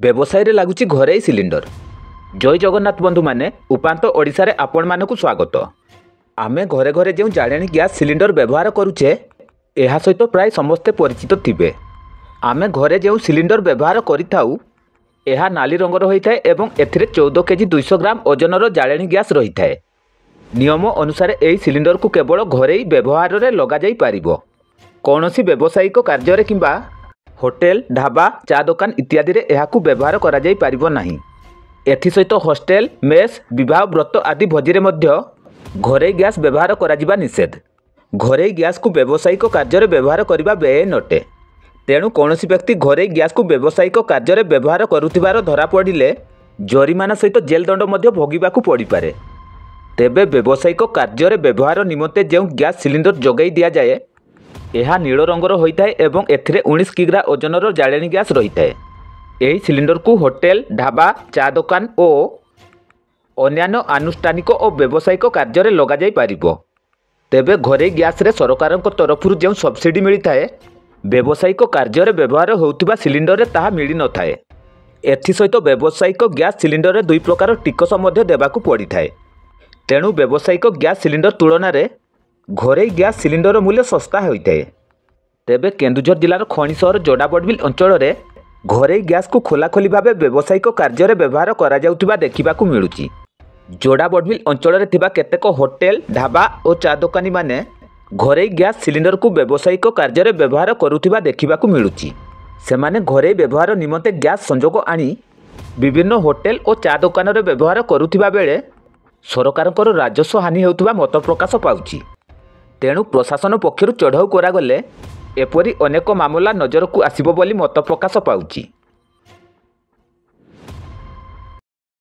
व्यवसाय रे लागुची घरे सिलिंडर। जय जगन्नाथ बंधु माने उपांत ओडिशा रे आपण मानकु स्वागत। आमे घरे घरे जो जाळेनी गैस सिलिंडर व्यवहार करूचे एहा सहित प्राय समस्ते परिचित थिबे। आमे घरे जो सिलिंडर व्यवहार करिथाउ एहा नाली रंगर होइथाय एवं एथिरे 14 केजी 200 ग्राम ओजनर जाळेनी गैस रहिथाय। नियम अनुसार एही सिलिंडर को केवल घरे व्यवहार रे लगा जाई पारिबो। कोनोसी व्यावसायिक कार्य रे किंबा होटेल ढाबा चा दुकान इत्यादि रे एहाकु व्यवहार करा जाई पारिबो नाही। एथि सहित हॉस्टेल मेस विवाह व्रत आदि भोजी रे मध्य घरे गैस व्यवहार करा जिबा निषेध। घरे गैस को व्यावसायिक कार्य रे व्यवहार करिबा बेय नटे। तेणु कौनसी व्यक्ति घरे गैस को व्यावसायिक कार्य रे व्यवहार करुथिबार धरा पड़िले जरिमाना सहित जेल दंड मध्य भोगिबाकु पड़ी पारे। तेबे व्यावसायिक कार्य रे व्यवहार निमंते जो गैस सिलिंडर जोगाई दिया जाए यह नील रंगर होइथाय एवं एथिरे 19 किग्रा ओजनर जाळेनी गैस रहिथाय। एही सिलिंडर को होटेल ढाबा चा दुकान और अन्यान्य आनुष्ठानिक और व्यावसायिक कार्य रे लगा जाई पारिबो। तेबे घरे गैस रे सरकारक तरफरु जो सब्सिडी मिलिथाय व्यावसायिक कार्य रे व्यवहार होउथिबा सिलिंडर रे ताहा मिली नथाय। एथि सहित व्यावसायिक गैस सिलिंडर रे दुई प्रकार टिकस मध्य देबाकू पड़िथाय। तेणु व्यावसायिक गैस सिलिंडर तुलन में घरे गैस सिलिंडर मूल्य सस्ता होता है। तेबे केन्दुझर जिलार खणी सहर जोड़ाबड़बिल अंचल में घरे गैस को खोलाखोली भाव व्यावसायिक कार्य व्यवहार करा जाउथिबा देखिबाकू मिलुची। जोड़ाबड़बिल अंचल में थिबा केतेक होटेल ढाबा और चा दुकानी माने घरे गैस सिलिंडर को व्यावसायिक कार्य व्यवहार करुथिबा देखिबाकू मिलुची। सेमाने घरे व्यवहार निमंते गैस संजोग आनी विभिन्न होटेल और चा दुकान व्यवहार करुथिबा बेले सरकारଙ୍କର राजस्व हानि होउथिबा मत प्रकाश पाउची। तेणु प्रशासन पक्षरु चढ़ाऊ करागले एपरी अनेक मामला नजर को आसिबो बोली मत प्रकाश पाउची।